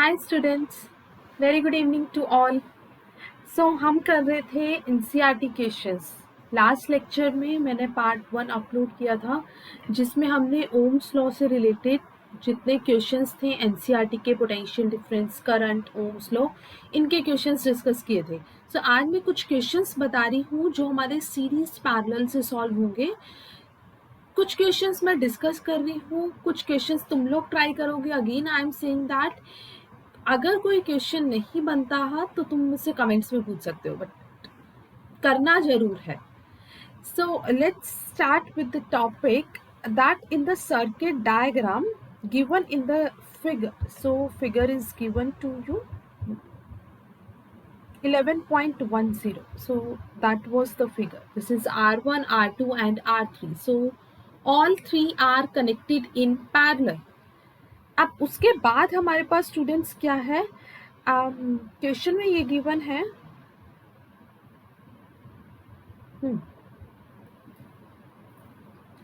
Hi students, very good evening to all. So हम कर रहे थे एनसीईआरटी क्वेश्चंस। लास्ट लेक्चर में मैंने पार्ट 1 अपलोड किया था जिसमें हमने ओम्स लॉ से रिलेटेड जितने क्वेश्चंस थे एनसीईआरटी के, potential difference, current, Ohm's law, इनके क्वेश्चंस डिस्कस किए थे। सो आज मैं कुछ क्वेश्चंस बता रही हूँ जो हमारे सीरीज पैरेलल से सॉल्व होंगे। कुछ क्वेश्चंस मैं डिस्कस कर रही हूँ, कुछ क्वेश्चंस तुम लोग ट्राई करोगे। Again I am saying that अगर कोई क्वेश्चन नहीं बनता है तो तुम मुझसे कमेंट्स में पूछ सकते हो, बट करना जरूर है। So let's start with the topic that in the circuit diagram given in the figure. So figure is given to you 11.10. So that was the figure. This is R1, R2 and R3. So all three are connected in parallel. अब उसके बाद हमारे पास students क्या है, question में ये given है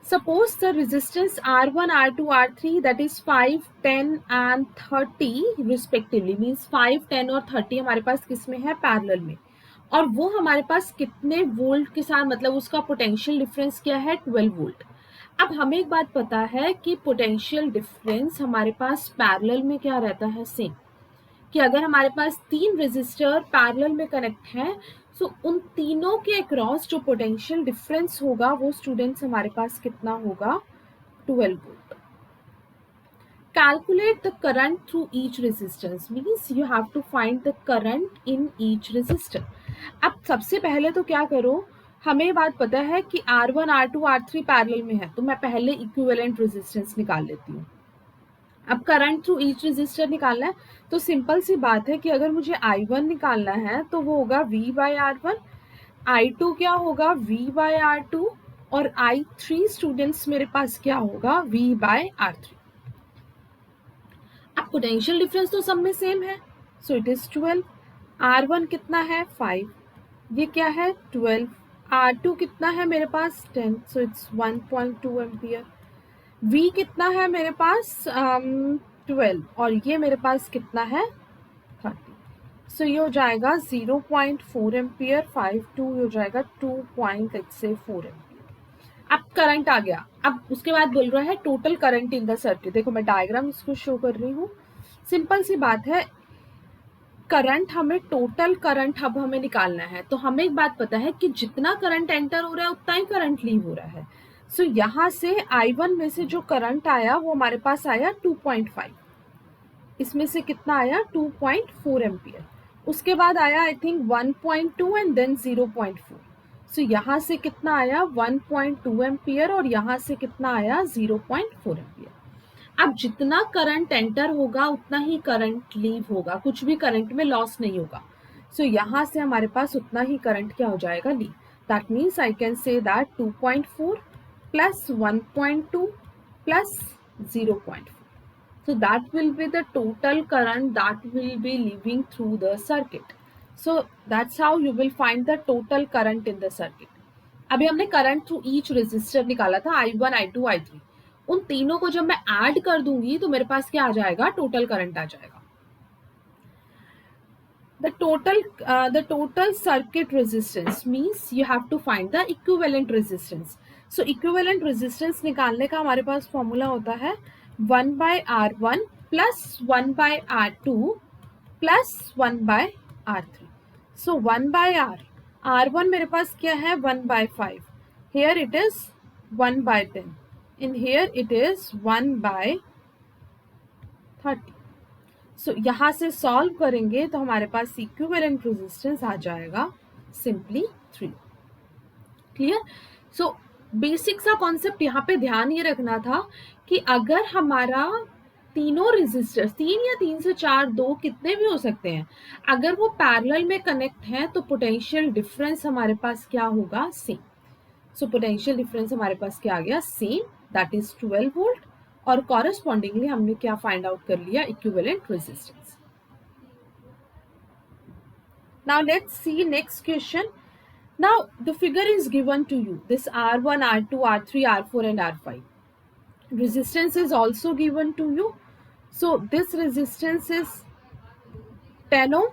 suppose the resistance R1, R2, R3 that is 5, 10 and 30 respectively, means 5, 10 और 30 हमारे पास किस में है, पैरेलल में, और वो हमारे पास कितने वोल्ट के साथ, मतलब उसका पोटेंशियल डिफरेंस क्या है, 12 वोल्ट। अब हमें एक बात पता है कि पोटेंशियल डिफरेंस हमारे पास पैरेलल में क्या रहता है, सेम, कि अगर हमारे पास 3 रेजिस्टर पैरेलल में कनेक्ट हैं तो उन तीनों के अक्रॉस जो पोटेंशियल डिफरेंस होगा वो स्टूडेंट्स हमारे पास कितना होगा, 12 volt. Calculate the current through each resistance, means you have to find the current in each resistor. अब सबसे पहले तो क्या करो, हमें बात पता है कि R1, R2, R3 पैरेलल में है, तो मैं पहले इक्विवेलेंट रेजिस्टेंस निकाल लेती हूँ। अब करंट थ्रू ईच रेजिस्टर निकालना है तो सिंपल सी बात है कि अगर मुझे I1 निकालना है तो वो होगा V/R1, I2 क्या होगा, V/R2, और I3 स्टूडेंट्स मेरे पास क्या होगा, V/R3। अब पोटेंशियल डिफरेंस तो सब में सेम है, सो इट इज 12। R1 कितना है, 5, ये क्या है, 12। R2 कितना है मेरे पास, 10, सो इट्स 1.2 एम्पियर। V कितना है मेरे पास, 12, और ये मेरे पास कितना है, 30। सो ये हो जाएगा 0.4 एम्पियर, 5 2 हो जाएगा 2.4 एम्पियर। अब करंट आ गया। अब उसके बाद बोल रहा है total current in the circuit. देखो मैं डायग्राम इसको शो कर रही हूँ, सिंपल सी बात है, करंट हमें टोटल करंट अब हमें निकालना है। तो हमें एक बात पता है कि जितना करंट एंटर हो रहा है उतना ही करंट लीव हो रहा है। सो यहाँ से I1 में से जो करंट आया वो हमारे पास आया 2.5, इसमें से कितना आया, 2.4 एम्पियर। उसके बाद आया आई थिंक 1.2 एंड देन 0.4। सो यहाँ से कितना आया, 1.2 एम्पियर, और यहाँ से कितना आया, 0.4 एम्पियर। अब जितना करंट एंटर होगा उतना ही करंट लीव होगा, कुछ भी करंट में लॉस नहीं होगा। सो यहाँ से हमारे पास उतना ही करंट क्या हो जाएगा, leave. That means I can say that 2.4 plus 1.2 plus 0.4. So that will be the total current that will be leaving through the circuit. So that's how you will find the total current in the circuit. अभी हमने current through each resistor निकाला था, I1, I2, I3। उन तीनों को जब मैं add कर दूंगी तो मेरे पास क्या आ जाएगा, टोटल करंट आ जाएगा। The total circuit resistance means you have to find the equivalent resistance. So equivalent resistance निकालने का हमारे पास फॉर्मूला होता है 1/R1 plus 1/R2 plus 1/R3। So 1/R, R1 मेरे पास क्या है, 1/5, here it is 1/10, and here it is 1/30। सो यहाँ से सॉल्व करेंगे तो हमारे पास इक्विवेलेंट रेजिस्टेंस आ जाएगा सिंपली 3। क्लियर? सो बेसिक सा कॉन्सेप्ट यहाँ पे ध्यान ये रखना था कि अगर हमारा तीनों रेजिस्टर्स, 3 या 3 से 4, 2 कितने भी हो सकते हैं, अगर वो पैरेलल में कनेक्ट हैं तो पोटेंशियल डिफरेंस हमारे पास क्या होगा, सेम। सो पोटेंशियल डिफरेंस हमारे पास क्या आ गया, सेम, दैट इज 12 वोल्ट, और कॉरेस्पॉन्डिंगली हमने क्या फाइंड आउट कर लिया, equivalent resistance. Now let's see next question. Now the figure is given to you, this R1, R2, R3, R4 and R5. Resistance is also given to you. So this resistance is 10 ohm,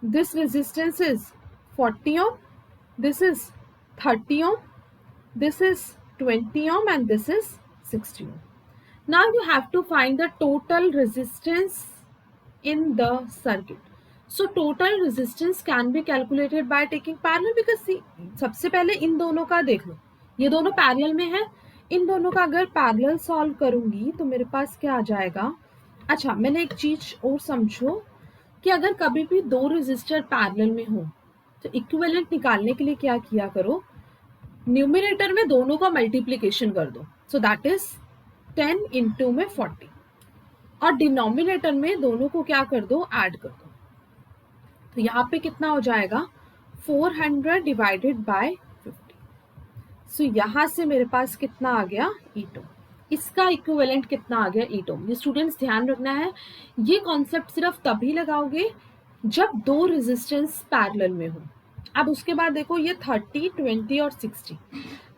this resistance is 40 ohm, this is 30 ohm, this is 20 ohm, and this is 60 ohm. Now you have to find the total resistance in the circuit. So total resistance can be calculated by taking parallel, because see, सबसे पहले इन दोनों का देख लो, ये दोनों parallel में है, इन दोनों का अगर पैरेलल सॉल्व करूंगी तो मेरे पास क्या आ जाएगा. अच्छा, मैंने एक चीज और समझो कि अगर कभी भी दो रेजिस्टर पैरेलल में हो तो इक्विवेलेंट निकालने के लिए क्या किया करो, न्यूमरेटर में दोनों का मल्टीप्लीकेशन कर दो. सो दैट इज 10 इंटू में 40, और डिनोमिनेटर में दोनों को क्या कर दो, ऐड कर दो. तो यहाँ पे कितना हो जाएगा, 400 डिवाइडेड बाय 50. सो यहाँ से मेरे पास कितना आ गया, 8 ओम. इसका इक्विवेलेंट कितना आ गया, 8 ओम. ये स्टूडेंट्स ध्यान रखना है, ये कॉन्सेप्ट सिर्फ तभी लगाओगे जब दो रेजिस्टेंस पैरेलल में हो. अब उसके बाद देखो, ये 30, 20 और 60,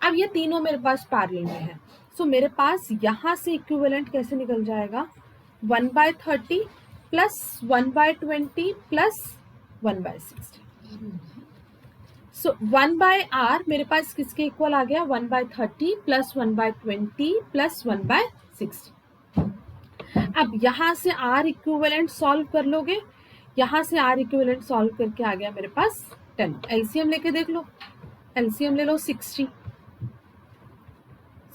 अब ये तीनों मेरे पास पैरेलल में है. सो मेरे पास यहाँ से इक्विवेलेंट कैसे निकल जाएगा, 1/30 प्लस 1/20 प्लस 1/60. सो 1/r मेरे पास किसके इक्वल आ गया, 1/30 प्लस 1/20 प्लस 1/60. अब यहाँ से r इक्विवेलेंट सॉल्व कर लोगे, यहाँ से r इक्विवेलेंट सॉल्व करके आ गया मेरे पास 10. एलसीएम लेके देख लो, एलसीएम ले लो 60.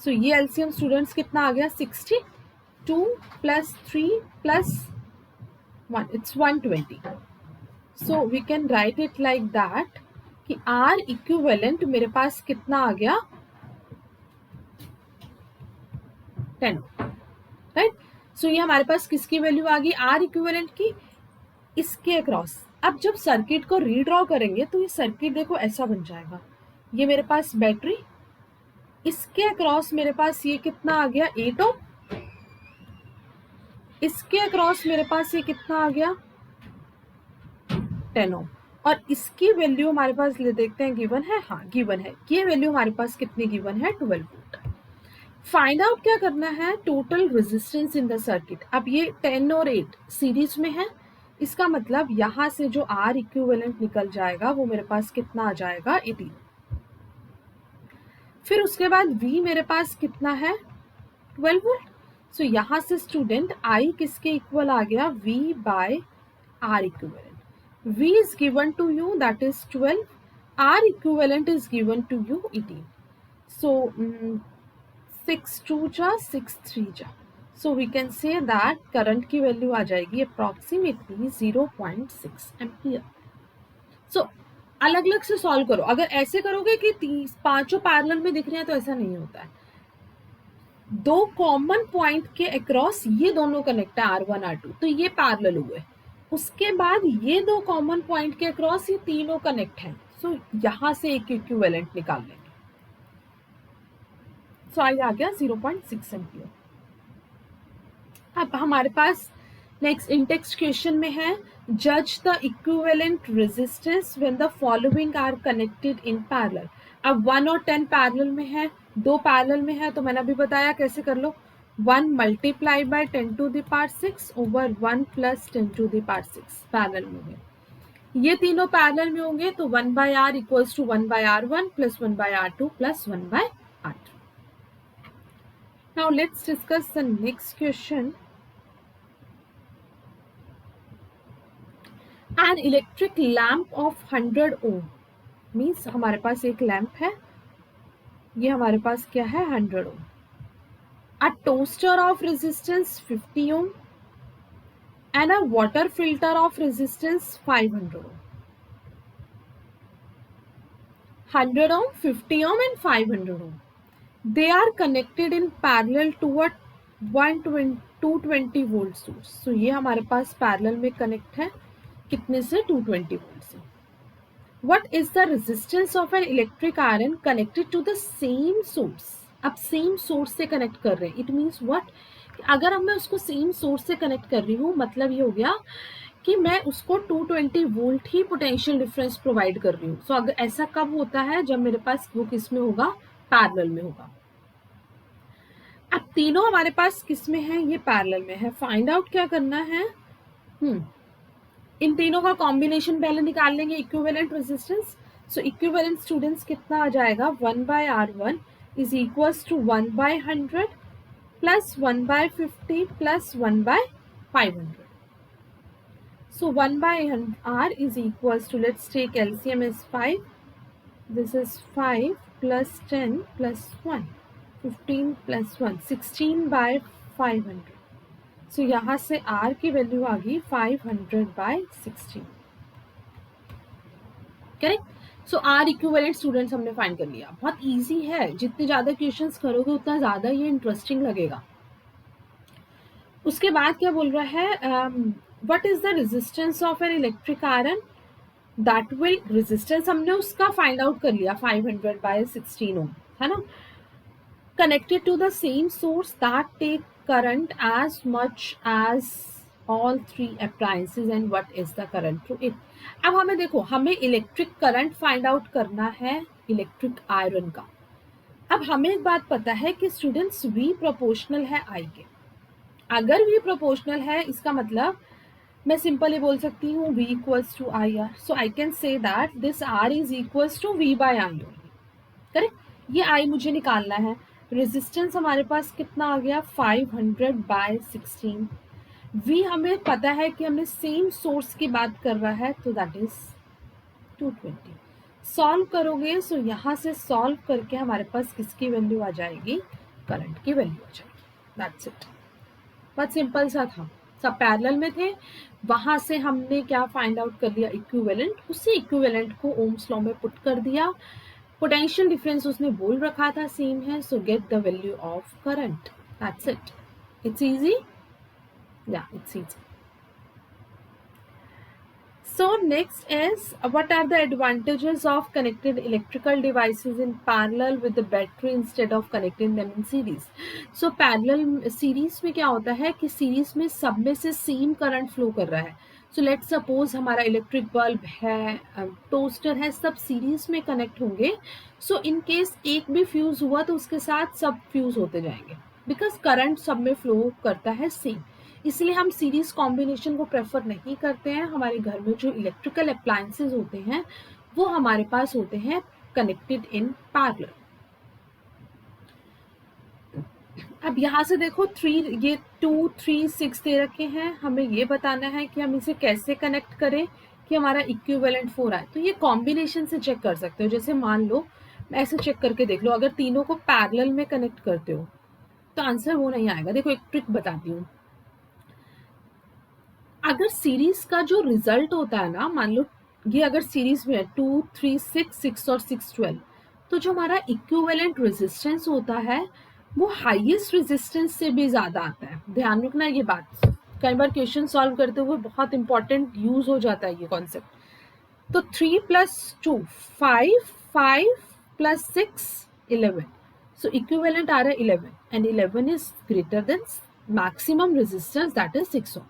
सो ये एलसीएम स्टूडेंट्स कितना आ गया, 60. 2 plus 3 plus 1, it's 120. So we can write it like that कि R इक्विवेलेंट मेरे पास कितना आ गया, 10. राइट. सो ये हमारे पास किसकी वैल्यू आ गई, R इक्विवेलेंट की, इसके अक्रॉस. अब जब सर्किट को रीड्रॉ करेंगे तो ये सर्किट देखो ऐसा बन जाएगा, ये मेरे पास बैटरी, इसके अक्रॉस मेरे पास ये कितना आ गया, 8 ओम, इसके अक्रॉस मेरे पास ये कितना आ गया, 10 ओम, और इसकी वैल्यू हमारे पास ले देखते हैं, गिवन है, हाँ गिवन है, ये वैल्यू हमारे पास कितनी गिवन है, 12 वोल्ट. फाइंड आउट क्या करना है, total resistance in the circuit. अब ये 10 और 8 सीरीज में है, इसका मतलब यहाँ से जो R इक्विवेलेंट निकल जाएगा वो मेरे पास कितना आ जाएगा, 18. फिर उसके बाद V मेरे पास कितना है, 12 वोल्ट. सो यहाँ से स्टूडेंट I किसके इक्वल आ गया, V by R equivalent. V is given to you, that is 12. R equivalent is given to you, 18. So 6 2 जा 6 3 जा. So we can say that current की वैल्यू आ जाएगी approximately 0.6 एम्पियर. So अलग अलग से सॉल्व करो. अगर ऐसे करोगे कि पांचों पैरेलल में दिख रहे हैं तो ऐसा नहीं होता है. दो कॉमन पॉइंट के अक्रॉस ये दोनों कनेक्ट है, R1 R2, तो ये पैरेलल हुए. उसके बाद ये दो कॉमन पॉइंट के अक्रॉस ये तीनों कनेक्ट हैं. सो यहां से एक इक्विवेलेंट निकाल लेंगे. सो आ गया 0.6 एम्पियर. अब हमारे पास नेक्स्ट इंटेक्स्ट क्वेश्चन में है, जज the equivalent resistance when the following are connected in parallel. अब 1 और 10 पैरेलल में है, 2 पैरेलल में है, तो मैंने अभी बताया कैसे कर लो, 1 multiply by 10 to the power 6 over 1 plus 10 to the power 6 parallel में होंगे. ये तीनों पैरेलल में होंगे तो 1/r equals to 1/r1 plus 1/r2 plus 1/r3. Now let's discuss the next question. An electric lamp of 100 ohm, means हमारे पास एक लैम्प है, ये हमारे पास क्या है, 100 ओम. A toaster of resistance 50 ohm and a water filter of resistance 500 ohm. 100 ohm, 50 ohm and 500 ohm. They are connected in parallel to a 220 volt source. So ये हमारे पास parallel में connect है, कितने से, 220 volt से. What is the resistance of an electric iron connected to the same source? अब same source से connect कर रहे हैं, इट मीन्स व्हाट, अगर मैं उसको सेम सोर्स से कनेक्ट कर रही हूँ, मतलब ये हो गया कि मैं उसको 220 वोल्ट ही पोटेंशियल डिफरेंस प्रोवाइड कर रही हूँ. सो अगर ऐसा कब होता है, जब मेरे पास वो किस में होगा, पैरेलल में होगा. अब तीनों हमारे पास किस में है, ये पैरेलल में है. फाइंड आउट क्या करना है, इन तीनों का कॉम्बिनेशन पहले निकाल लेंगे, equivalent resistance. So equivalent students कितना आ जाएगा, 1/R1 is equals to 1/100 plus 1/50 plus 1/500. So 1/R is equals to, let's take LCM as 5. This is 5 plus 10 plus 1, 15 plus 1, 16/500. So यहाँ से R की वैल्यू आ गई 500/16. करेक्ट। सो R इक्विवेलेंट स्टूडेंट्स हमने find कर लिया। बहुत इजी है, जितने ज़्यादा क्वेश्चंस करोगे उतना ज़्यादा ये इंटरेस्टिंग लगेगा। उसके बाद क्या बोल रहा है, what is the resistance of an electric iron that will, resistance हमने उसका फाइंड आउट कर लिया 500/16 ओम, है ना, connected to the same source that take current as much as all 3 appliances and what is the current through it. अब हमें देखो, हमें इलेक्ट्रिक करंट फाइंड आउट करना है इलेक्ट्रिक आयरन का। अब हमें एक बात पता है कि स्टूडेंट्स V प्रोपोर्शनल है I के। अगर V प्रोपोर्शनल है इसका मतलब मैं सिंपली बोल सकती हूँ V equals to I R. So I can say that this R is equals to V by I only. Correct, ये I मुझे निकालना है। रेजिस्टेंस हमारे पास कितना आ गया, 500/16। V हमें पता है कि हमें सेम सोर्स की बात कर रहा है, तो दैट इज 220। सॉल्व करोगे, सो यहाँ से सॉल्व करके हमारे पास किसकी वैल्यू आ जाएगी, करंट की वैल्यू आ जाएगी। दैट्स इट, बहुत सिंपल सा था। सब पैरेलल में थे, वहां से हमने क्या फाइंड आउट कर लिया, इक्विवेलेंट। उसी इक्विवेलेंट को ओम्स लॉ में पुट कर दिया। पोटेंशियल डिफरेंस उसने बोल रखा था सेम है, so get the value of current. That's it, it's easy, या it's easy. So next is, what are the advantages of connected electrical devices in parallel with the battery instead of connecting them in series? So parallel series में क्या होता है कि series में सब में से सेम करंट फ्लो कर रहा है। So let's suppose हमारा इलेक्ट्रिक बल्ब है, टोस्टर है, सब सीरीज में कनेक्ट होंगे। So in case एक भी फ्यूज हुआ तो उसके साथ सब फ्यूज होते जाएंगे, बिकॉज करंट सब में फ्लो करता है सेम। इसलिए हम सीरीज कॉम्बिनेशन को प्रेफर नहीं करते हैं। हमारे घर में जो इलेक्ट्रिकल अप्लायंसेस होते हैं वो हमारे पास होते हैं कनेक्टेड इन पैरेलल। अब यहाँ से देखो 3, ये 2, 3, 6 दे रखे हैं। हमें ये बताना है कि हम इसे कैसे कनेक्ट करें कि हमारा इक्विवेलेंट 4 आए। तो ये कॉम्बिनेशन से चेक कर सकते हो। जैसे मान लो ऐसे चेक करके देख लो, अगर तीनों को पैरेलल में कनेक्ट करते हो तो आंसर वो नहीं आएगा। देखो एक ट्रिक बताती हूँ। अगर सीरीज का जो रिजल्ट होता है ना, मान लो ये अगर सीरीज में है 2, 3, 6, 6 और 6, 12, तो जो हमारा इक्विवेलेंट रेजिस्टेंस होता है वो हाईएस्ट रेजिस्टेंस से भी ज्यादा आता है। ध्यान रखना ये बात, कई बार क्वेश्चन सॉल्व करते हुए बहुत इंपॉर्टेंट यूज हो जाता है ये कॉन्सेप्ट। तो 3 + 2 5, 5 + 6 11। सो इक्विवेलेंट आ रहा है 11 and 11 is greater than maximum resistance that is 6 ओम।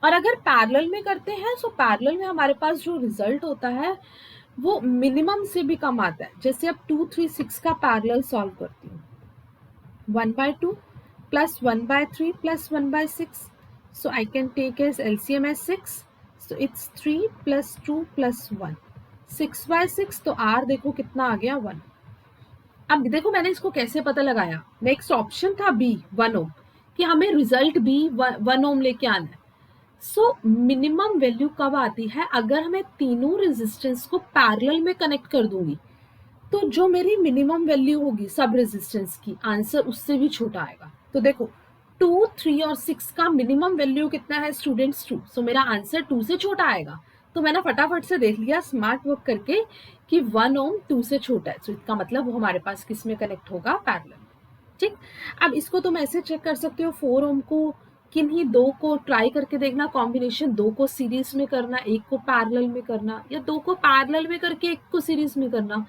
और अगर पैरेलल में करते हैं तो पैरेलल में हमारे पास जो रिजल्ट होता है वो मिनिमम से भी कम आता है। जैसे अब 2, 3, 6 का पैरेलल सॉल्व करती हूँ, 1/2 plus 1/3 plus 1/6। So I can take as LCM as 6, so it's 3 + 2 + 1, 6/6। तो R देखो कितना आ गया, 1। अब देखो मैंने इसको कैसे पता लगाया। नेक्स्ट ऑप्शन था B 1 ओम, कि हमें रिजल्ट B 1 ओम लेके आना है। सो मिनिमम वैल्यू कब आती है, अगर मैं तीनों रेजिस्टेंस को पैरेलल में कनेक्ट कर दूंगी तो जो मेरी मिनिमम वैल्यू होगी सब रेजिस्टेंस की, आंसर उससे भी छोटा आएगा। तो देखो 2, 3 और 6 का मिनिमम वैल्यू कितना है स्टूडेंट्स, 2। सो मेरा आंसर 2 से छोटा आएगा। तो मैंने फटाफट से देख लिया स्मार्ट वर्क करके कि 1 ओम 2 से छोटा है। सो इसका मतलब वो हमारे पास किस में कनेक्ट होगा, पैरेलल। ठीक, अब इसको तुम ऐसे चेक कर सकते हो, 4 ओम को किन्हीं 2 को ट्राई करके देखना, कॉम्बिनेशन 2 को सीरीज में करना, 1 को पैरेलल में करना, या 2 को पैरेलल में करके 1 को सीरीज में करना।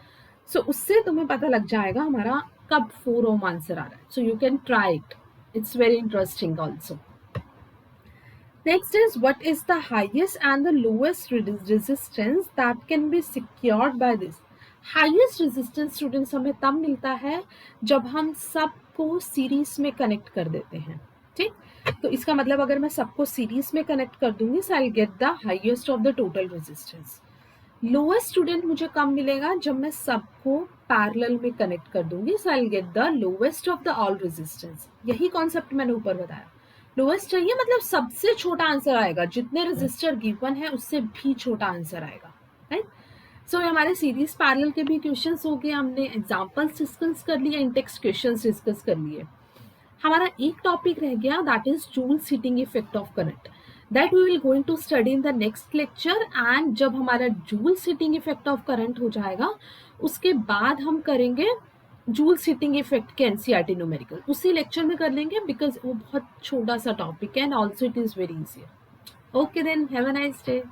सो उससे तुम्हें पता लग जाएगा हमारा कब 4 ओम आंसर आ रहा है। So you can try it, it's very interesting also. Next is, what is the highest and the lowest resistance that can be secured by this? Highest resistance students हमें तब मिलता है जब हम सबको सीरीज में कनेक्ट कर देते हैं। ठीक, तो इसका मतलब अगर मैं सबको सीरीज में कनेक्ट कर दूंगी so I will get the highest of the total resistance. Lowest student मुझे कब मिलेगा, जब मैं सबको पैरेलल में कनेक्ट कर दूंगी so I will get the lowest of the all resistance. यही कॉन्सेप्ट मैंने ऊपर बताया। लोएस्ट चाहिए मतलब सबसे छोटा आंसर आएगा, जितने रेजिस्टर गिवन है उससे भी छोटा आंसर आएगा, राइट। सो हमारे सीरीज पैरेलल के भी क्वेश्चंस हो गए, हमने एग्जांपल्स डिस्कस कर लिए, इंटेक्स्ट क्वेश्चंस डिस्कस कर लिए। हमारा एक टॉपिक रह गया, that is Joule's heating effect of current, that we will going to study in the next lecture. And जब हमारा Joule's heating effect of current हो जाएगा उसके बाद हम करेंगे जूल्स हीटिंग इफेक्ट के एनसीईआरटी न्यूमेरिकल, उसी लेक्चर में कर लेंगे बिकॉज वो बहुत छोटा सा टॉपिक है and also it is very easy. Okay then, have a nice day.